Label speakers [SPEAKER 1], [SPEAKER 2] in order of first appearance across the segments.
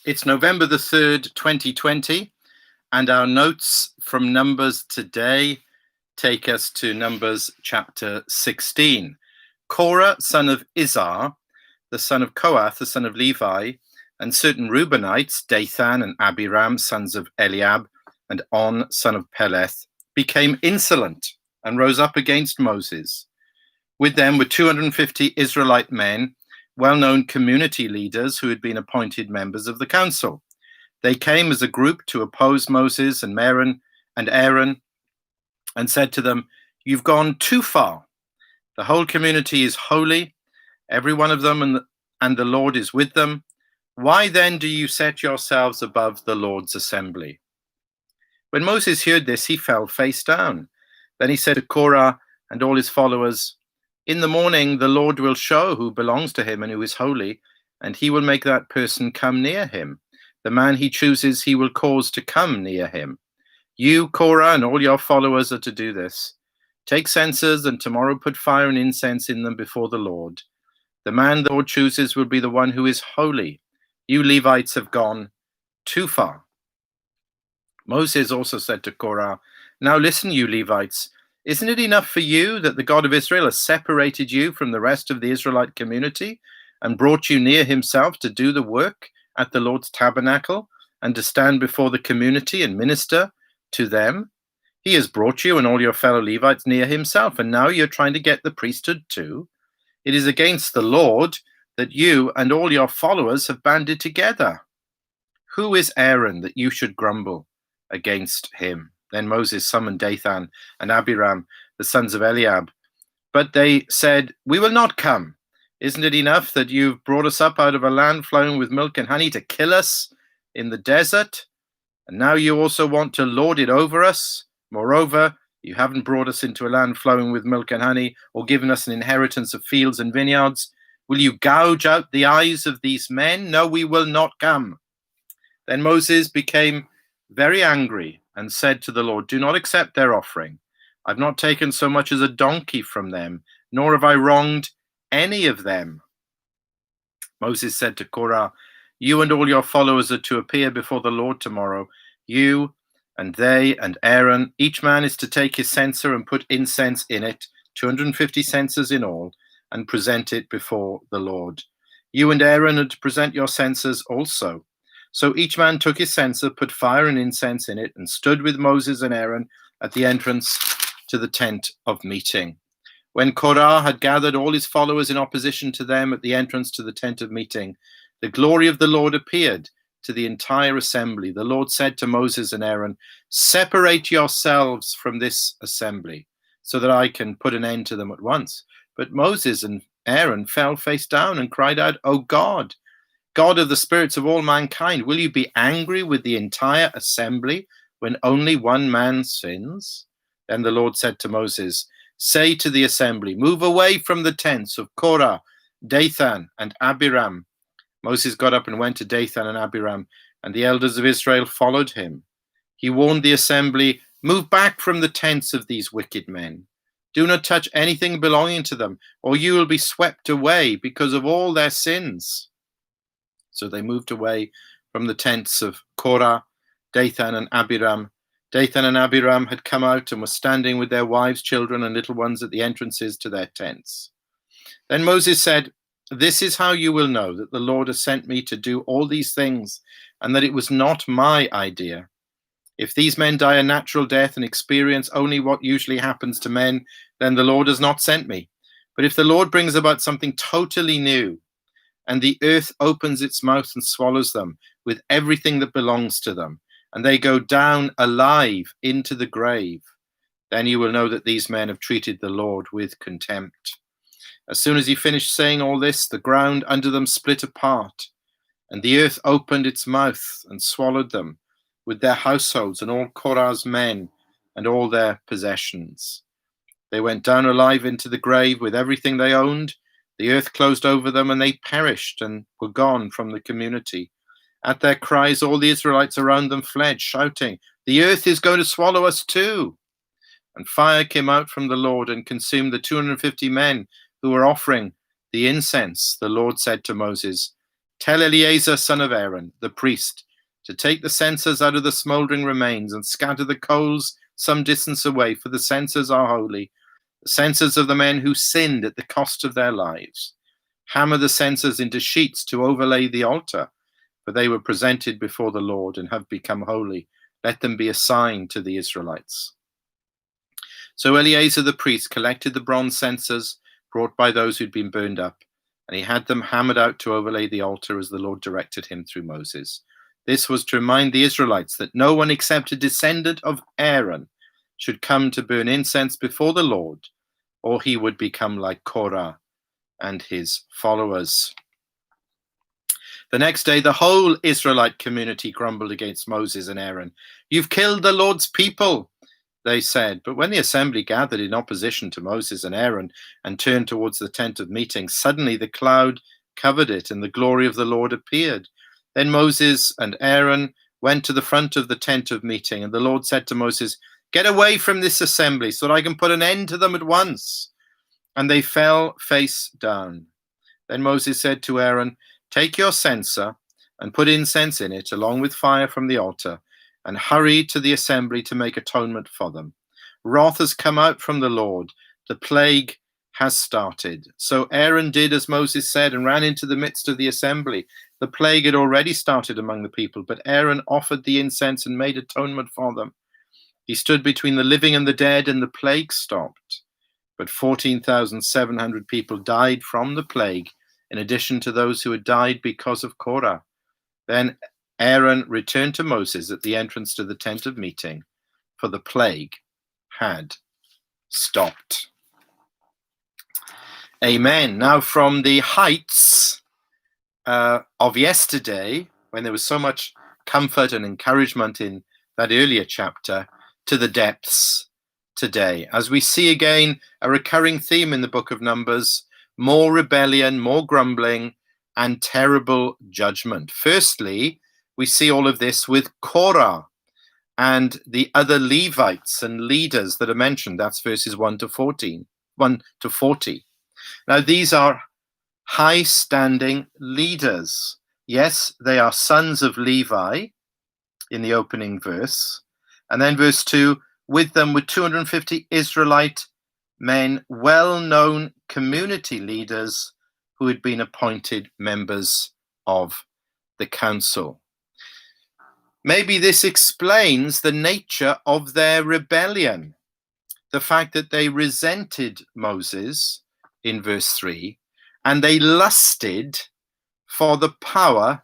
[SPEAKER 1] It's November the 3rd, 2020, and our notes from Numbers today take us to Numbers chapter 16. Korah, son of Izhar, the son of Kohath, the son of Levi, and certain Reubenites, Dathan and Abiram, sons of Eliab, and On, son of Peleth, became insolent and rose up against Moses. With them were 250 Israelite men, well-known community leaders who had been appointed members of the council. They came as a group to oppose Moses and Aaron and said to them, "You've gone too far. The whole community is holy, every one of them, and the Lord is with them. Why then do you set yourselves above the Lord's assembly?" When Moses heard this, he fell face down. Then he said to Korah and all his followers, "In the morning the Lord will show who belongs to him and who is holy, and he will make that person come near him. The man he chooses he will cause to come near him. You, Korah, and all your followers are to do this. Take censers and tomorrow put fire and incense in them before the Lord. The man the Lord chooses will be the one who is holy. You Levites have gone too far." Moses also said to Korah, "Now listen, you Levites. Isn't it enough for you that the God of Israel has separated you from the rest of the Israelite community and brought you near himself to do the work at the Lord's tabernacle and to stand before the community and minister to them? He has brought you and all your fellow Levites near himself, and now you're trying to get the priesthood too. It is against the Lord that you and all your followers have banded together. Who is Aaron that you should grumble against him?" Then Moses summoned Dathan and Abiram, the sons of Eliab. But they said, "We will not come. Isn't it enough that you've brought us up out of a land flowing with milk and honey to kill us in the desert? And now you also want to lord it over us? Moreover, you haven't brought us into a land flowing with milk and honey or given us an inheritance of fields and vineyards. Will you gouge out the eyes of these men? No, we will not come." Then Moses became very angry and said to the Lord, "Do not accept their offering. I've not taken so much as a donkey from them, nor have I wronged any of them." Moses said to Korah, "You and all your followers are to appear before the Lord tomorrow. You and they and Aaron, each man is to take his censer and put incense in it, 250 censers in all, and present it before the Lord. You and Aaron are to present your censers also." So each man took his censer, put fire and incense in it, and stood with Moses and Aaron at the entrance to the tent of meeting. When Korah had gathered all his followers in opposition to them at the entrance to the tent of meeting, the glory of the Lord appeared to the entire assembly. The Lord said to Moses and Aaron, "Separate yourselves from this assembly, so that I can put an end to them at once." But Moses and Aaron fell face down and cried out, "O God, God of the spirits of all mankind, will you be angry with the entire assembly when only one man sins?" Then the Lord said to Moses, "Say to the assembly, move away from the tents of Korah, Dathan, and Abiram." Moses got up and went to Dathan and Abiram, and the elders of Israel followed him. He warned the assembly, "Move back from the tents of these wicked men. Do not touch anything belonging to them, or you will be swept away because of all their sins." So they moved away from the tents of Korah, Dathan, and Abiram. Dathan and Abiram had come out and were standing with their wives, children, and little ones at the entrances to their tents. Then Moses said, "This is how you will know that the Lord has sent me to do all these things, and that it was not my idea. If these men die a natural death and experience only what usually happens to men, then the Lord has not sent me. But if the Lord brings about something totally new, and the earth opens its mouth and swallows them with everything that belongs to them, and they go down alive into the grave, then you will know that these men have treated the Lord with contempt." As soon as he finished saying all this, the ground under them split apart, and the earth opened its mouth and swallowed them with their households and all Korah's men and all their possessions. They went down alive into the grave with everything they owned. The earth closed over them, and they perished and were gone from the community. At their cries, all the Israelites around them fled, shouting, "The earth is going to swallow us too." And fire came out from the Lord and consumed the 250 men who were offering the incense. The Lord said to Moses, Tell Eleazar, son of Aaron, the priest, to take the censers out of the smouldering remains and scatter the coals some distance away, for the censers are holy, the censers of the men who sinned at the cost of their lives. Hammer the censers into sheets to overlay the altar, for they were presented before the Lord and have become holy. Let them be a sign to the Israelites. So Eleazar the priest collected the bronze censers brought by those who'd been burned up, and he had them hammered out to overlay the altar as the Lord directed him through Moses. This was to remind the Israelites that no one except a descendant of Aaron should come to burn incense before the Lord, or he would become like Korah and his followers. The next day, the whole Israelite community grumbled against Moses and Aaron. "You've killed the Lord's people," they said. But when the assembly gathered in opposition to Moses and Aaron and turned towards the tent of meeting, suddenly the cloud covered it and the glory of the Lord appeared. Then Moses and Aaron went to the front of the tent of meeting, and the Lord said to Moses, "Get away from this assembly so that I can put an end to them at once." And they fell face down. Then Moses said to Aaron, "Take your censer and put incense in it, along with fire from the altar, and hurry to the assembly to make atonement for them. Wrath has come out from the Lord. The plague has started." So Aaron did as Moses said and ran into the midst of the assembly. The plague had already started among the people, but Aaron offered the incense and made atonement for them. He stood between the living and the dead, and the plague stopped. But 14,700 people died from the plague, in addition to those who had died because of Korah. Then Aaron returned to Moses at the entrance to the tent of meeting, for the plague had stopped. Amen. Now, from the heights of yesterday, when there was so much comfort and encouragement in that earlier chapter, to the depths today, as we see again a recurring theme in the book of Numbers: more rebellion, more grumbling, and terrible judgment. Firstly, we see all of this with Korah and the other Levites and leaders that are mentioned. That's verses 1 to 40. Now, these are high-standing leaders. Yes, they are sons of Levi in the opening verse. And then verse 2, with them were 250 Israelite men, well-known community leaders who had been appointed members of the council. Maybe this explains the nature of their rebellion, the fact that they resented Moses in verse 3, and they lusted for the power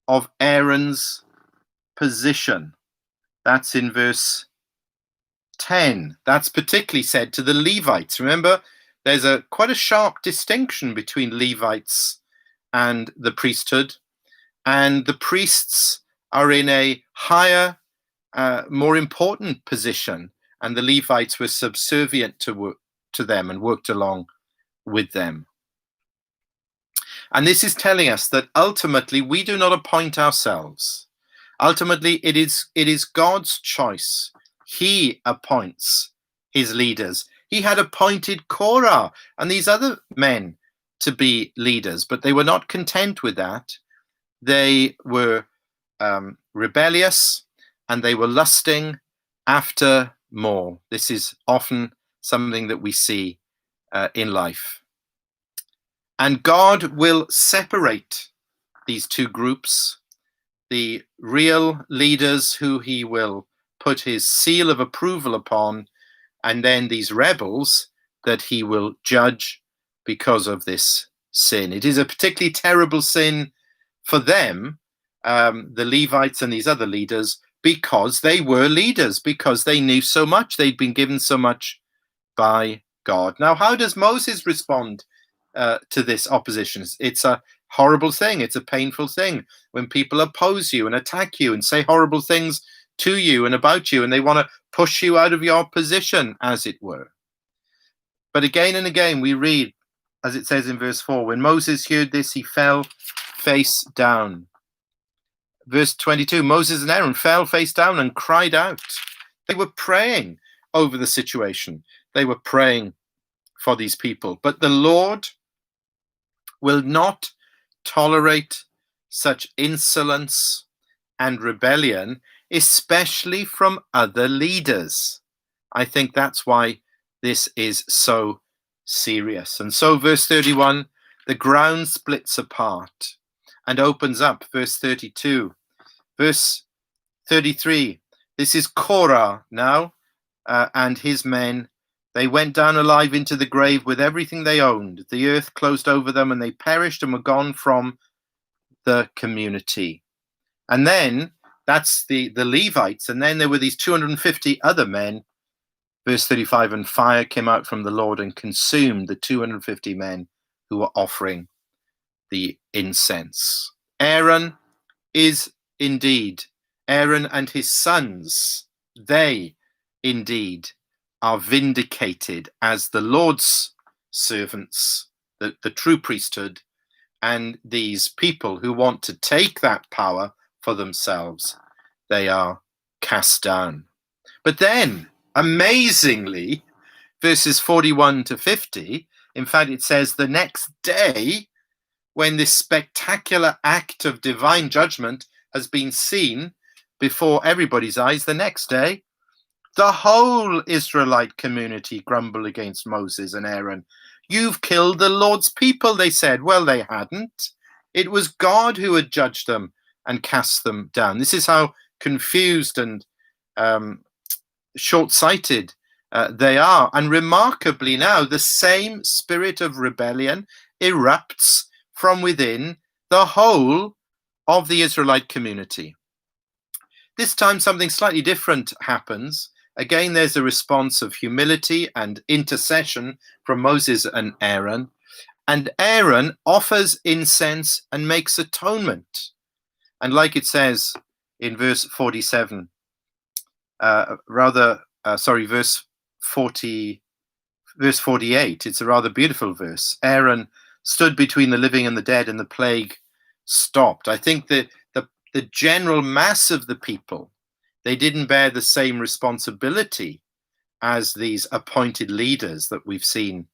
[SPEAKER 1] of Aaron's position. That's in verse 10. That's particularly said to the Levites. Remember, there's quite a sharp distinction between Levites and the priesthood, and the priests are in a higher, more important position, and the Levites were subservient to them and worked along with them. And this is telling us that ultimately we do not appoint ourselves. Ultimately, it is God's choice. He appoints his leaders. He had appointed Korah and these other men to be leaders, but they were not content with that. They were rebellious, and they were lusting after more. This is often something that we see in life. And God will separate these two groups, the real leaders who he will put his seal of approval upon, and then these rebels that he will judge because of this sin. It is a particularly terrible sin for them, the Levites and these other leaders, because they were leaders, because they knew so much, they'd been given so much by God. Now, how does Moses respond to this opposition? It's a horrible thing. It's a painful thing when people oppose you and attack you and say horrible things to you and about you, and they want to push you out of your position, as it were. But again and again we read, as it says in verse 4, when Moses heard this, he fell face down. Verse 22, Moses and Aaron fell face down and cried out. They were praying over the situation. They were praying for these people. But the Lord will not tolerate such insolence and rebellion, especially from other leaders. I think that's why this is so serious. And so, verse 31, the ground splits apart and opens up. Verse 32, verse 33, this is Korah now and his men. They went down alive into the grave with everything they owned. The earth closed over them and they perished and were gone from the community. And then that's the Levites. And then there were these 250 other men. Verse 35, and fire came out from the Lord and consumed the 250 men who were offering the incense. Aaron and his sons, they indeed are vindicated as the Lord's servants, the true priesthood, and these people who want to take that power for themselves, they are cast down. But then, amazingly, verses 41 to 50, in fact, it says the next day, when this spectacular act of divine judgment has been seen before everybody's eyes, the next day, the whole Israelite community grumbled against Moses and Aaron. You've killed the Lord's people, they said. Well, they hadn't. It was God who had judged them and cast them down. This is how confused and short-sighted they are. And remarkably now, the same spirit of rebellion erupts from within the whole of the Israelite community. This time something slightly different happens. Again, there's a response of humility and intercession from Moses and Aaron. And Aaron offers incense and makes atonement. And like it says in verse 47, verse 48, it's a rather beautiful verse. Aaron stood between the living and the dead, and the plague stopped. I think that the general mass of the people, they didn't bear the same responsibility as these appointed leaders that we've seen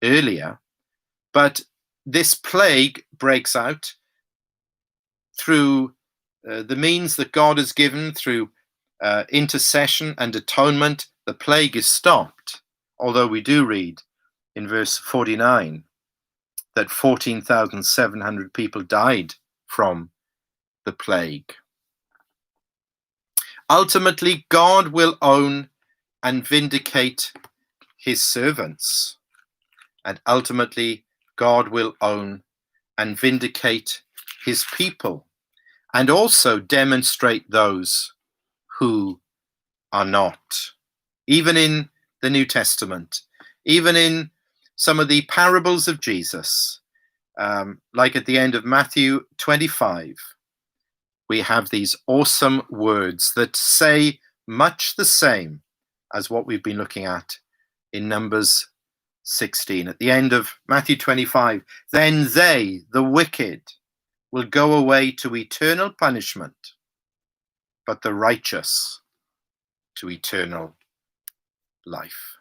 [SPEAKER 1] earlier. But this plague breaks out through the means that God has given, through intercession and atonement. The plague is stopped, although we do read in verse 49 that 14,700 people died from the plague. Ultimately, God will own and vindicate his servants. And ultimately, God will own and vindicate his people, and also demonstrate those who are not. Even in the New Testament, even in some of the parables of Jesus, like at the end of Matthew 25, we have these awesome words that say much the same as what we've been looking at in Numbers 16. At the end of Matthew 25, then they, the wicked, will go away to eternal punishment, but the righteous to eternal life.